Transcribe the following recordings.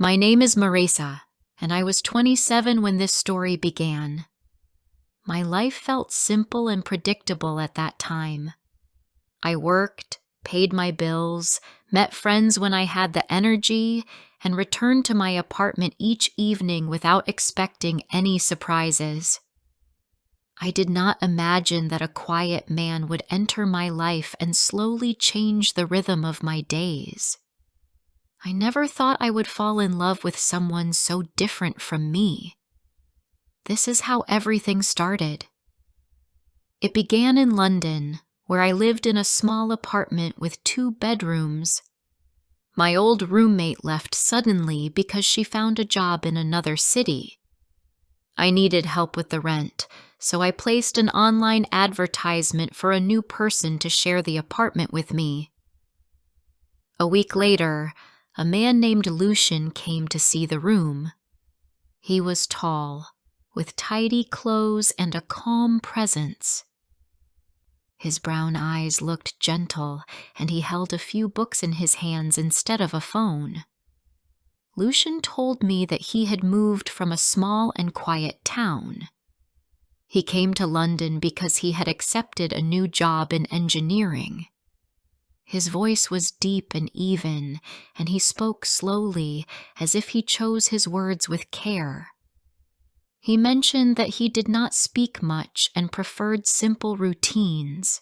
My name is Marisa, and I was 27 when this story began. My life felt simple and predictable at that time. I worked, paid my bills, met friends when I had the energy, and returned to my apartment each evening without expecting any surprises. I did not imagine that a quiet man would enter my life and slowly change the rhythm of my days. I never thought I would fall in love with someone so different from me. This is how everything started. It began in London, where I lived in a small apartment with 2 bedrooms. My old roommate left suddenly because she found a job in another city. I needed help with the rent, so I placed an online advertisement for a new person to share the apartment with me. A week later, a man named Lucian came to see the room. He was tall, with tidy clothes and a calm presence. His brown eyes looked gentle, and he held a few books in his hands instead of a phone. Lucian told me that he had moved from a small and quiet town. He came to London because he had accepted a new job in engineering. His voice was deep and even, and he spoke slowly, as if he chose his words with care. He mentioned that he did not speak much and preferred simple routines.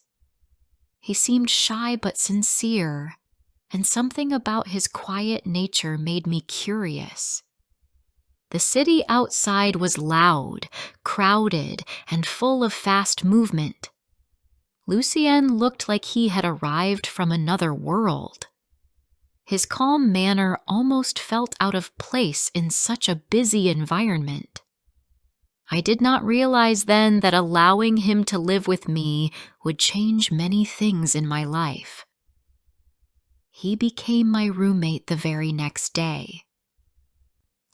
He seemed shy but sincere, and something about his quiet nature made me curious. The city outside was loud, crowded, and full of fast movement. Lucien looked like he had arrived from another world. His calm manner almost felt out of place in such a busy environment. I did not realize then that allowing him to live with me would change many things in my life. He became my roommate the very next day.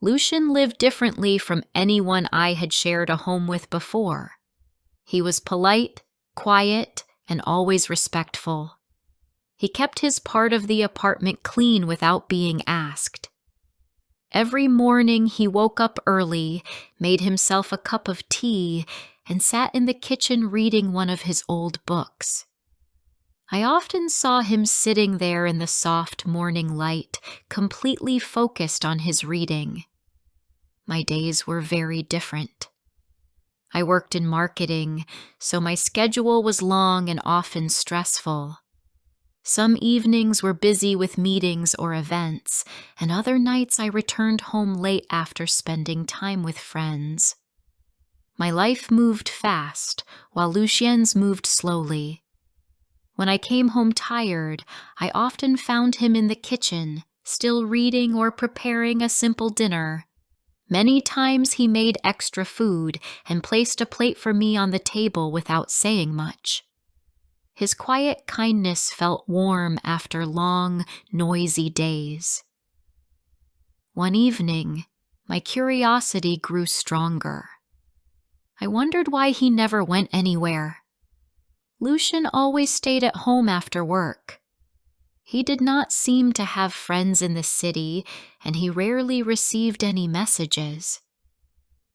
Lucian lived differently from anyone I had shared a home with before. He was polite, quiet, and always respectful. He kept his part of the apartment clean without being asked. Every morning he woke up early, made himself a cup of tea, and sat in the kitchen reading one of his old books. I often saw him sitting there in the soft morning light, completely focused on his reading. My days were very different. I worked in marketing, so my schedule was long and often stressful. Some evenings were busy with meetings or events, and other nights I returned home late after spending time with friends. My life moved fast, while Lucien's moved slowly. When I came home tired, I often found him in the kitchen, still reading or preparing a simple dinner. Many times he made extra food and placed a plate for me on the table without saying much. His quiet kindness felt warm after long, noisy days. One evening, my curiosity grew stronger. I wondered why he never went anywhere. Lucian always stayed at home after work. He did not seem to have friends in the city, and he rarely received any messages.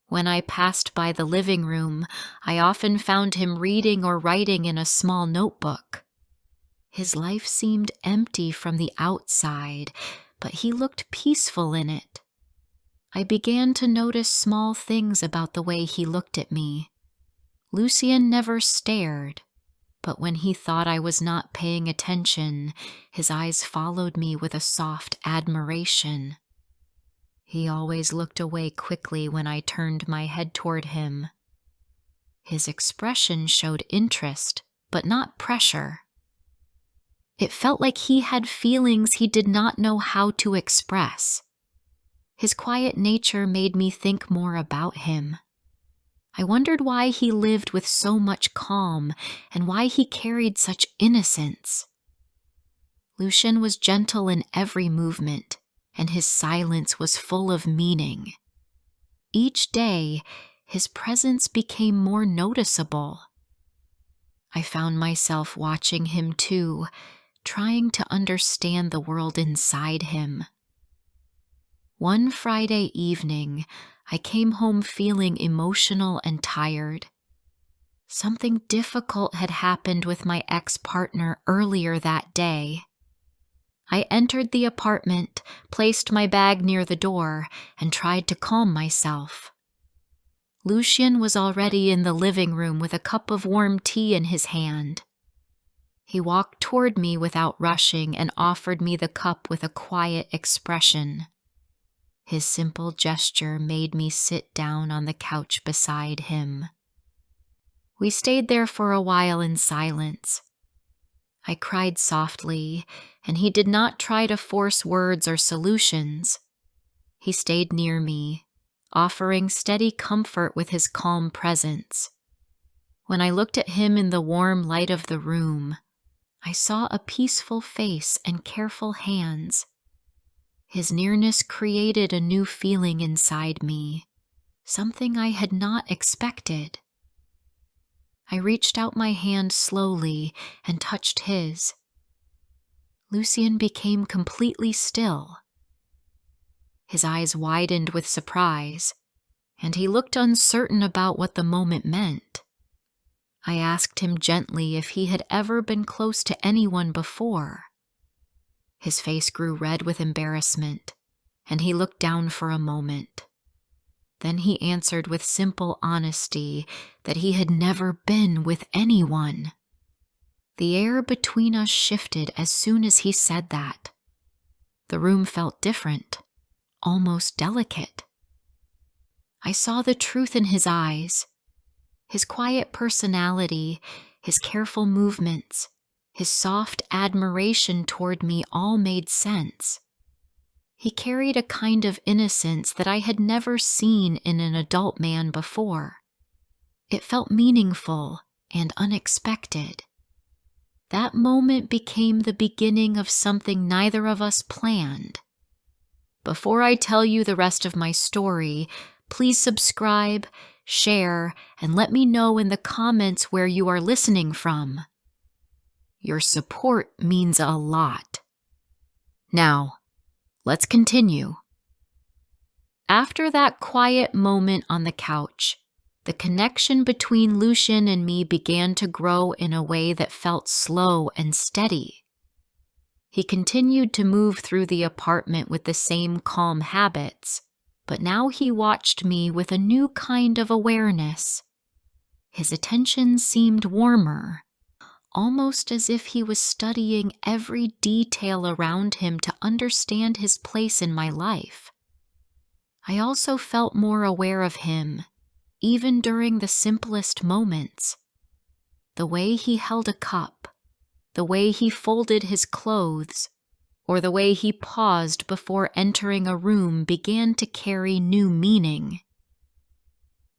When I passed by the living room, I often found him reading or writing in a small notebook. His life seemed empty from the outside, but he looked peaceful in it. I began to notice small things about the way he looked at me. Lucien never stared, but when he thought I was not paying attention, his eyes followed me with a soft admiration. He always looked away quickly when I turned my head toward him. His expression showed interest, but not pressure. It felt like he had feelings he did not know how to express. His quiet nature made me think more about him. I wondered why he lived with so much calm and why he carried such innocence. Lucian was gentle in every movement, and his silence was full of meaning. Each day, his presence became more noticeable. I found myself watching him too, trying to understand the world inside him. One Friday evening, I came home feeling emotional and tired. Something difficult had happened with my ex-partner earlier that day. I entered the apartment, placed my bag near the door, and tried to calm myself. Lucien was already in the living room with a cup of warm tea in his hand. He walked toward me without rushing and offered me the cup with a quiet expression. His simple gesture made me sit down on the couch beside him. We stayed there for a while in silence. I cried softly, and he did not try to force words or solutions. He stayed near me, offering steady comfort with his calm presence. When I looked at him in the warm light of the room, I saw a peaceful face and careful hands. His nearness created a new feeling inside me, something I had not expected. I reached out my hand slowly and touched his. Lucien became completely still. His eyes widened with surprise, and he looked uncertain about what the moment meant. I asked him gently if he had ever been close to anyone before. His face grew red with embarrassment, and he looked down for a moment. Then he answered with simple honesty that he had never been with anyone. The air between us shifted as soon as he said that. The room felt different, almost delicate. I saw the truth in his eyes. His quiet personality, his careful movements, his soft admiration toward me all made sense. He carried a kind of innocence that I had never seen in an adult man before. It felt meaningful and unexpected. That moment became the beginning of something neither of us planned. Before I tell you the rest of my story, please subscribe, share, and let me know in the comments where you are listening from. Your support means a lot. Now, let's continue. After that quiet moment on the couch, the connection between Lucien and me began to grow in a way that felt slow and steady. He continued to move through the apartment with the same calm habits, but now he watched me with a new kind of awareness. His attention seemed warmer, almost as if he was studying every detail around him to understand his place in my life. I also felt more aware of him, even during the simplest moments. The way he held a cup, the way he folded his clothes, or the way he paused before entering a room began to carry new meaning.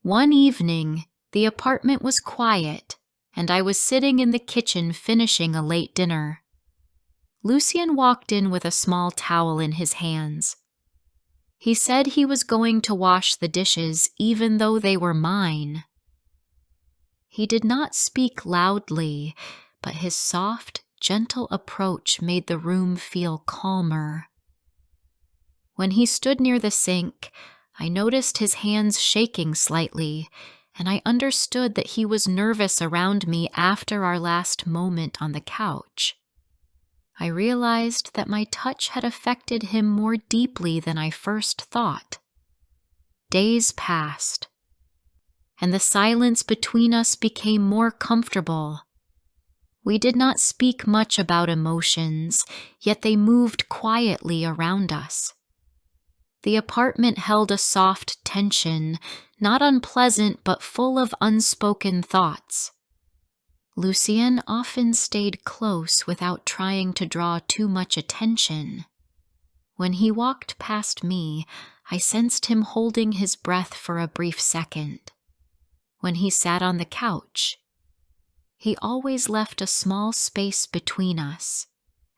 One evening, the apartment was quiet, and I was sitting in the kitchen finishing a late dinner. Lucien walked in with a small towel in his hands. He said he was going to wash the dishes even though they were mine. He did not speak loudly, but his soft, gentle approach made the room feel calmer. When he stood near the sink, I noticed his hands shaking slightly, and I understood that he was nervous around me after our last moment on the couch. I realized that my touch had affected him more deeply than I first thought. Days passed, and the silence between us became more comfortable. We did not speak much about emotions, yet they moved quietly around us. The apartment held a soft tension, not unpleasant but full of unspoken thoughts. Lucien often stayed close without trying to draw too much attention. When he walked past me, I sensed him holding his breath for a brief second. When he sat on the couch, he always left a small space between us,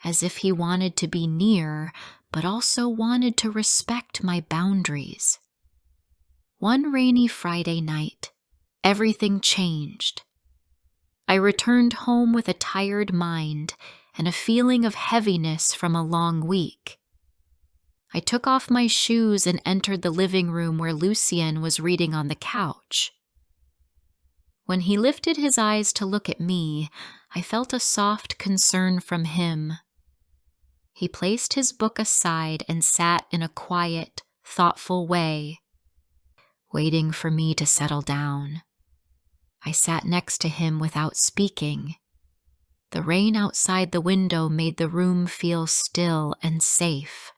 as if he wanted to be near, but also wanted to respect my boundaries. One rainy Friday night, everything changed. I returned home with a tired mind and a feeling of heaviness from a long week. I took off my shoes and entered the living room where Lucien was reading on the couch. When he lifted his eyes to look at me, I felt a soft concern from him. He placed his book aside and sat in a quiet, thoughtful way, waiting for me to settle down. I sat next to him without speaking. The rain outside the window made the room feel still and safe.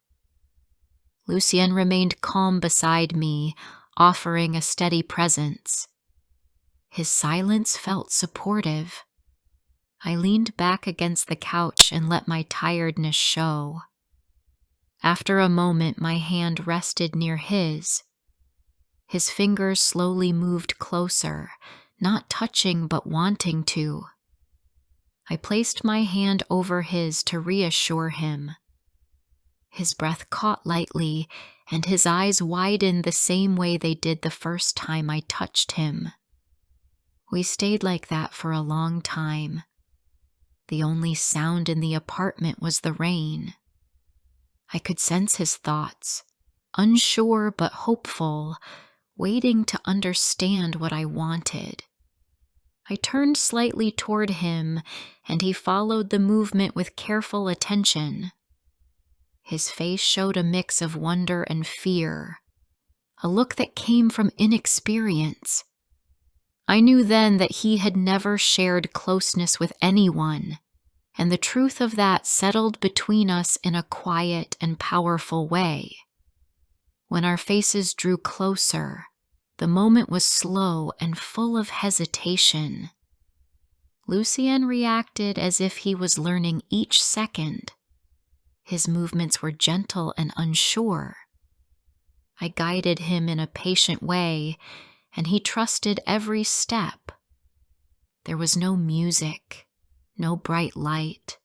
Lucien remained calm beside me, offering a steady presence. His silence felt supportive. I leaned back against the couch and let my tiredness show. After a moment, my hand rested near his. His fingers slowly moved closer, not touching but wanting to. I placed my hand over his to reassure him. His breath caught lightly, and his eyes widened the same way they did the first time I touched him. We stayed like that for a long time. The only sound in the apartment was the rain. I could sense his thoughts, unsure but hopeful, waiting to understand what I wanted. I turned slightly toward him, and he followed the movement with careful attention. His face showed a mix of wonder and fear, a look that came from inexperience. I knew then that he had never shared closeness with anyone, and the truth of that settled between us in a quiet and powerful way. When our faces drew closer, the moment was slow and full of hesitation. Lucien reacted as if he was learning each second. His movements were gentle and unsure. I guided him in a patient way, and he trusted every step. There was no music, no bright light,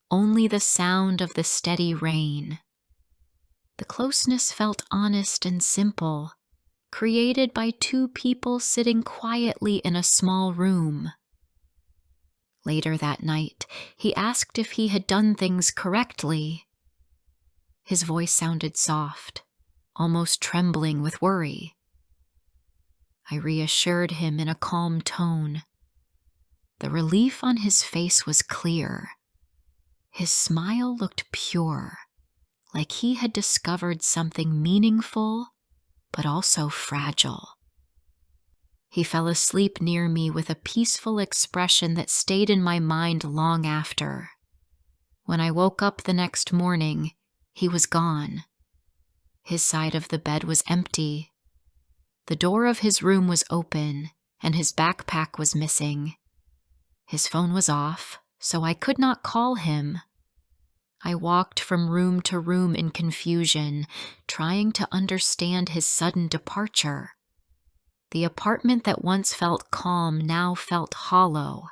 only the sound of the steady rain. The closeness felt honest and simple, created by two people sitting quietly in a small room. Later that night, he asked if he had done things correctly. His voice sounded soft, almost trembling with worry. I reassured him in a calm tone. The relief on his face was clear. His smile looked pure, like he had discovered something meaningful, but also fragile. He fell asleep near me with a peaceful expression that stayed in my mind long after. When I woke up the next morning, he was gone. His side of the bed was empty. The door of his room was open, and his backpack was missing. His phone was off, so I could not call him. I walked from room to room in confusion, trying to understand his sudden departure. The apartment that once felt calm now felt hollow.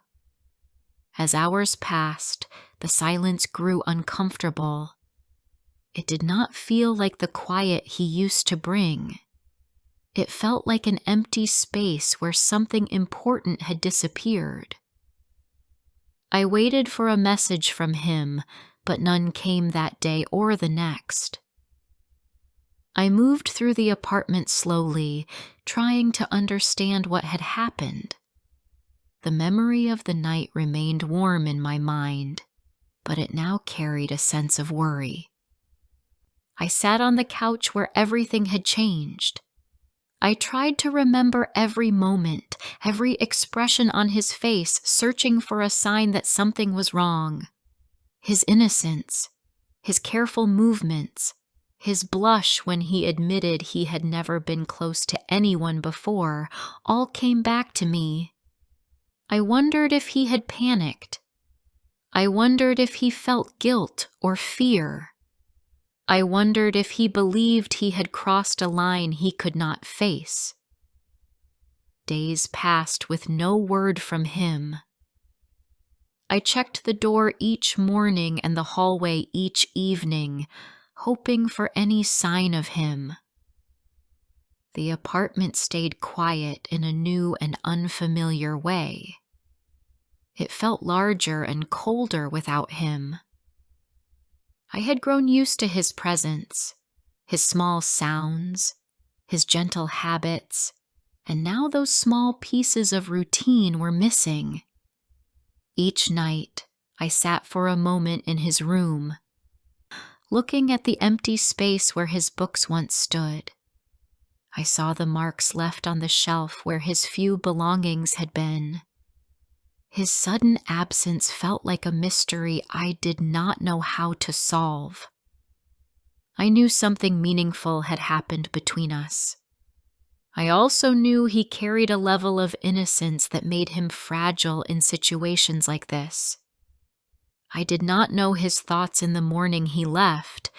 As hours passed, the silence grew uncomfortable. It did not feel like the quiet he used to bring. It felt like an empty space where something important had disappeared. I waited for a message from him, but none came that day or the next. I moved through the apartment slowly, trying to understand what had happened. The memory of the night remained warm in my mind, but it now carried a sense of worry. I sat on the couch where everything had changed. I tried to remember every moment, every expression on his face, searching for a sign that something was wrong. His innocence, his careful movements, his blush when he admitted he had never been close to anyone before, all came back to me. I wondered if he had panicked. I wondered if he felt guilt or fear. I wondered if he believed he had crossed a line he could not face. Days passed with no word from him. I checked the door each morning and the hallway each evening, hoping for any sign of him. The apartment stayed quiet in a new and unfamiliar way. It felt larger and colder without him. I had grown used to his presence. his small sounds, his gentle habits, and now those small pieces of routine were missing. Each night, I sat for a moment in his room, looking at the empty space where his books once stood. I saw the marks left on the shelf where his few belongings had been. His sudden absence felt like a mystery I did not know how to solve. I knew something meaningful had happened between us. I also knew he carried a level of innocence that made him fragile in situations like this. I did not know his thoughts in the morning he left,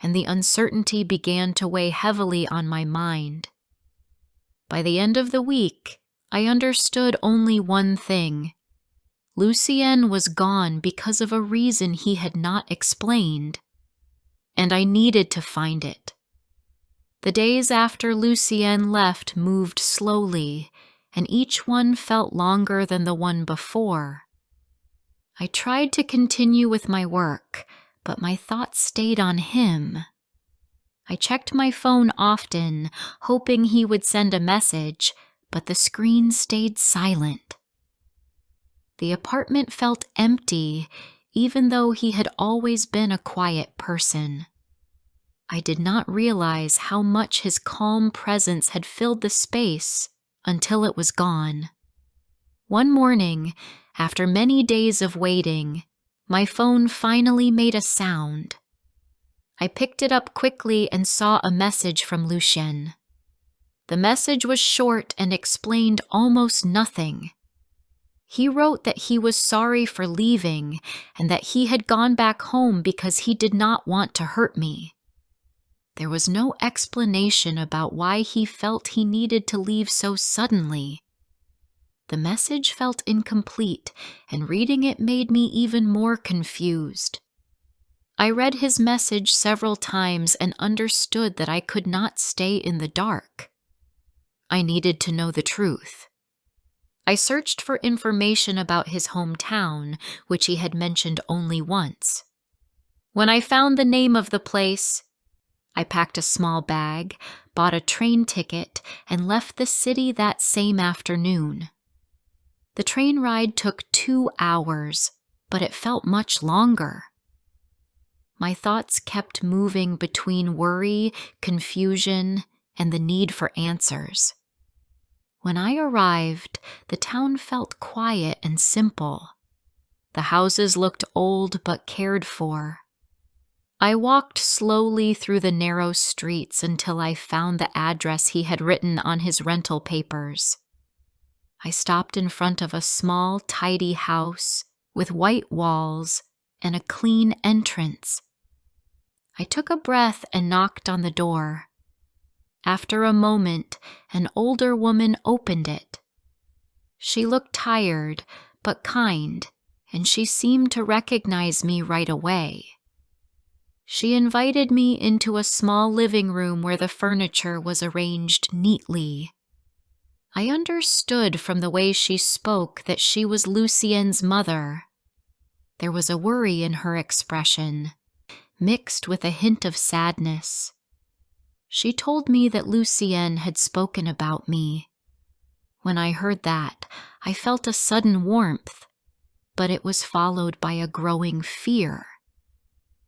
and the uncertainty began to weigh heavily on my mind. By the end of the week, I understood only one thing. Lucien was gone because of a reason he had not explained, and I needed to find it. The days after Lucien left moved slowly, and each one felt longer than the one before. I tried to continue with my work, but my thoughts stayed on him. I checked my phone often, hoping he would send a message, but the screen stayed silent. The apartment felt empty, even though he had always been a quiet person. I did not realize how much his calm presence had filled the space until it was gone. One morning, after many days of waiting, my phone finally made a sound. I picked it up quickly and saw a message from Lucien. The message was short and explained almost nothing. He wrote that he was sorry for leaving and that he had gone back home because he did not want to hurt me. There was no explanation about why he felt he needed to leave so suddenly. The message felt incomplete, and reading it made me even more confused. I read his message several times and understood that I could not stay in the dark. I needed to know the truth. I searched for information about his hometown, which he had mentioned only once. When I found the name of the place, I packed a small bag, bought a train ticket, and left the city that same afternoon. The train ride took 2 hours, but it felt much longer. My thoughts kept moving between worry, confusion, and the need for answers. When I arrived, the town felt quiet and simple. The houses looked old but cared for. I walked slowly through the narrow streets until I found the address he had written on his rental papers. I stopped in front of a small, tidy house with white walls and a clean entrance. I took a breath and knocked on the door. After a moment, an older woman opened it. She looked tired but kind, and she seemed to recognize me right away. She invited me into a small living room where the furniture was arranged neatly. I understood from the way she spoke that she was Lucien's mother. There was a worry in her expression, mixed with a hint of sadness. She told me that Lucien had spoken about me. When I heard that, I felt a sudden warmth, but it was followed by a growing fear.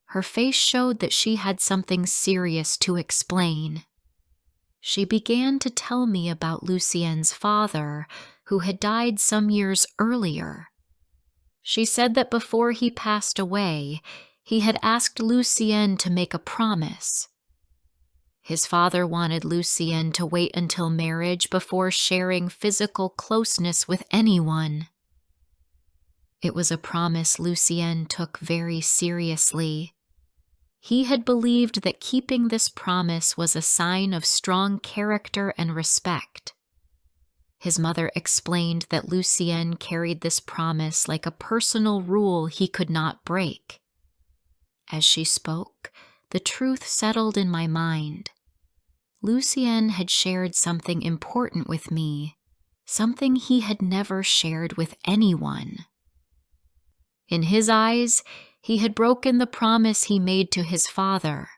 Her face showed that she had something serious to explain. She began to tell me about Lucien's father, who had died some years earlier. She said that before he passed away, he had asked Lucien to make a promise. His father wanted Lucien to wait until marriage before sharing physical closeness with anyone. It was a promise Lucien took very seriously. He had believed that keeping this promise was a sign of strong character and respect. His mother explained that Lucien carried this promise like a personal rule he could not break. As she spoke, the truth settled in my mind. Lucien had shared something important with me, something he had never shared with anyone. In his eyes, he had broken the promise he made to his father.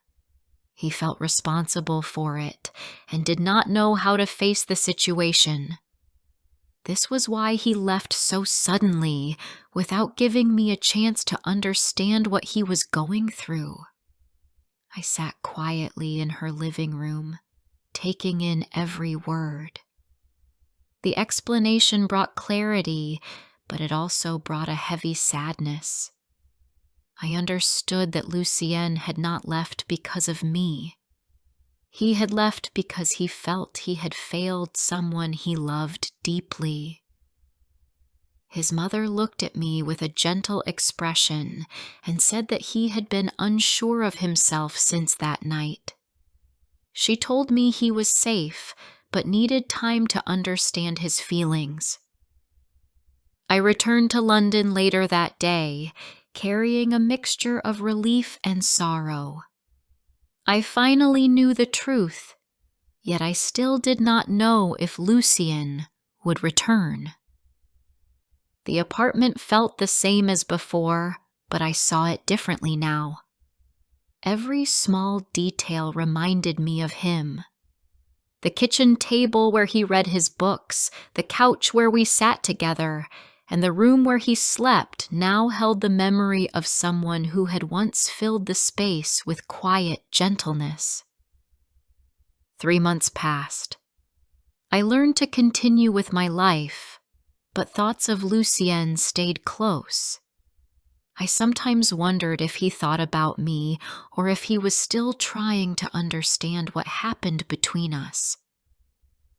He felt responsible for it and did not know how to face the situation. This was why he left so suddenly, without giving me a chance to understand what he was going through. I sat quietly in her living room, taking in every word. The explanation brought clarity, but it also brought a heavy sadness. I understood that Lucien had not left because of me. He had left because he felt he had failed someone he loved deeply. His mother looked at me with a gentle expression and said that he had been unsure of himself since that night. She told me he was safe, but needed time to understand his feelings. I returned to London later that day, carrying a mixture of relief and sorrow. I finally knew the truth, yet I still did not know if Lucien would return. The apartment felt the same as before, but I saw it differently now. Every small detail reminded me of him. The kitchen table where he read his books, the couch where we sat together, and the room where he slept now held the memory of someone who had once filled the space with quiet gentleness. 3 months passed. I learned to continue with my life, but thoughts of Lucien stayed close. I sometimes wondered if he thought about me or if he was still trying to understand what happened between us.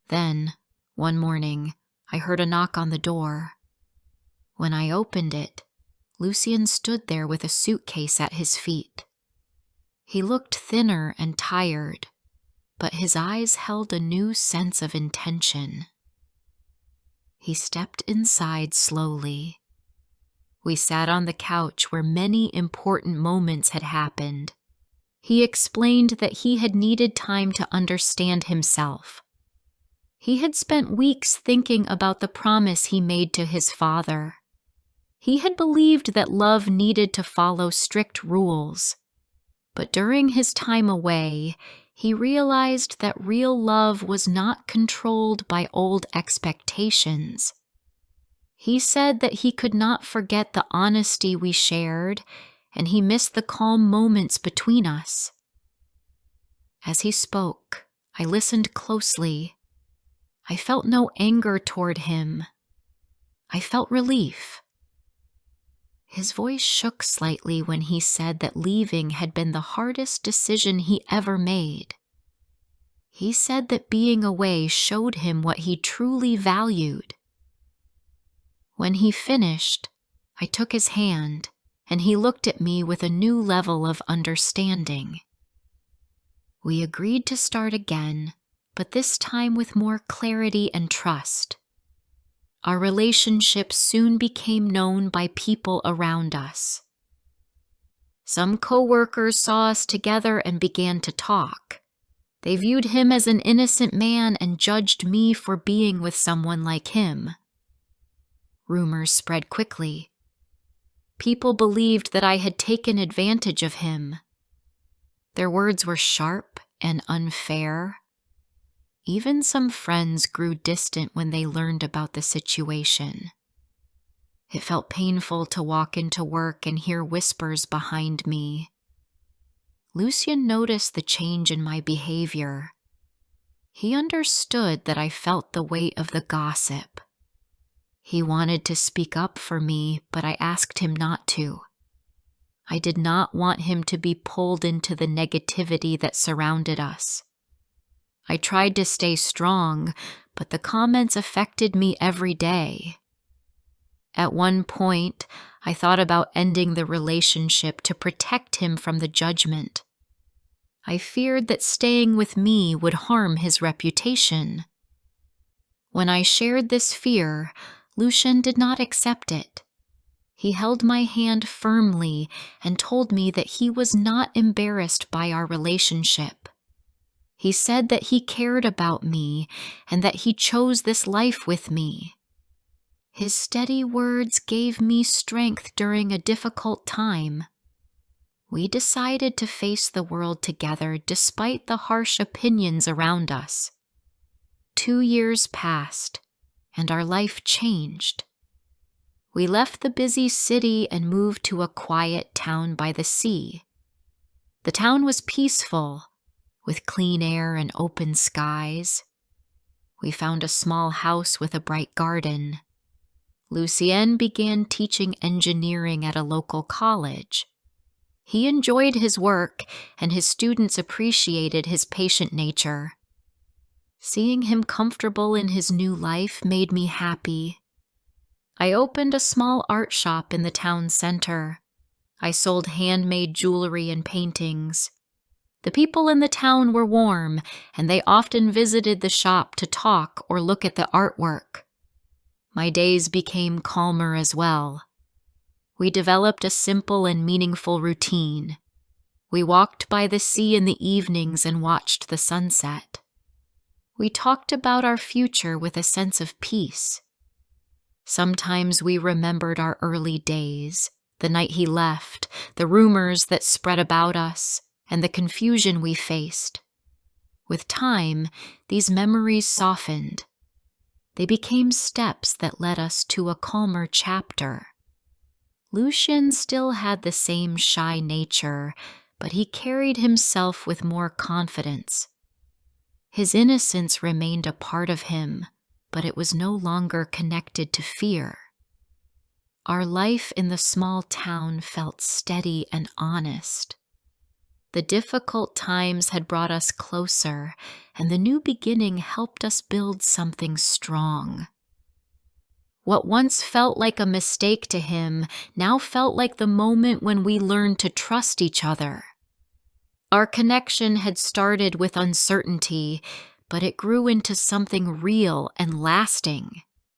Then, one morning, I heard a knock on the door. When I opened it, Lucien stood there with a suitcase at his feet. He looked thinner and tired, but his eyes held a new sense of intention. He stepped inside slowly. We sat on the couch where many important moments had happened. He explained that he had needed time to understand himself. He had spent weeks thinking about the promise he made to his father. He had believed that love needed to follow strict rules. But during his time away, he realized that real love was not controlled by old expectations. He said that he could not forget the honesty we shared, and he missed the calm moments between us. As he spoke, I listened closely. I felt no anger toward him. I felt relief. His voice shook slightly when he said that leaving had been the hardest decision he ever made. He said that being away showed him what he truly valued. When he finished, I took his hand, and he looked at me with a new level of understanding. We agreed to start again, but this time with more clarity and trust. Our relationship soon became known by people around us. Some co-workers saw us together and began to talk. They viewed him as an innocent man and judged me for being with someone like him. Rumors spread quickly. People believed that I had taken advantage of him. Their words were sharp and unfair. Even some friends grew distant when they learned about the situation. It felt painful to walk into work and hear whispers behind me. Lucien noticed the change in my behavior. He understood that I felt the weight of the gossip. He wanted to speak up for me, but I asked him not to. I did not want him to be pulled into the negativity that surrounded us. I tried to stay strong, but the comments affected me every day. At one point, I thought about ending the relationship to protect him from the judgment. I feared that staying with me would harm his reputation. When I shared this fear, Lucien did not accept it. He held my hand firmly and told me that he was not embarrassed by our relationship. He said that he cared about me and that he chose this life with me. His steady words gave me strength during a difficult time. We decided to face the world together despite the harsh opinions around us. 2 years passed, and our life changed. We left the busy city and moved to a quiet town by the sea. The town was peaceful, with clean air and open skies. We found a small house with a bright garden. Lucien began teaching engineering at a local college. He enjoyed his work, and his students appreciated his patient nature. Seeing him comfortable in his new life made me happy. I opened a small art shop in the town center. I sold handmade jewelry and paintings. The people in the town were warm, and they often visited the shop to talk or look at the artwork. My days became calmer as well. We developed a simple and meaningful routine. We walked by the sea in the evenings and watched the sunset. We talked about our future with a sense of peace. Sometimes we remembered our early days, the night he left, the rumors that spread about us, and the confusion we faced. With time, these memories softened. They became steps that led us to a calmer chapter. Lucien still had the same shy nature, but he carried himself with more confidence. His innocence remained a part of him, but it was no longer connected to fear. Our life in the small town felt steady and honest. The difficult times had brought us closer, and the new beginning helped us build something strong. What once felt like a mistake to him now felt like the moment when we learned to trust each other. Our connection had started with uncertainty, but it grew into something real and lasting.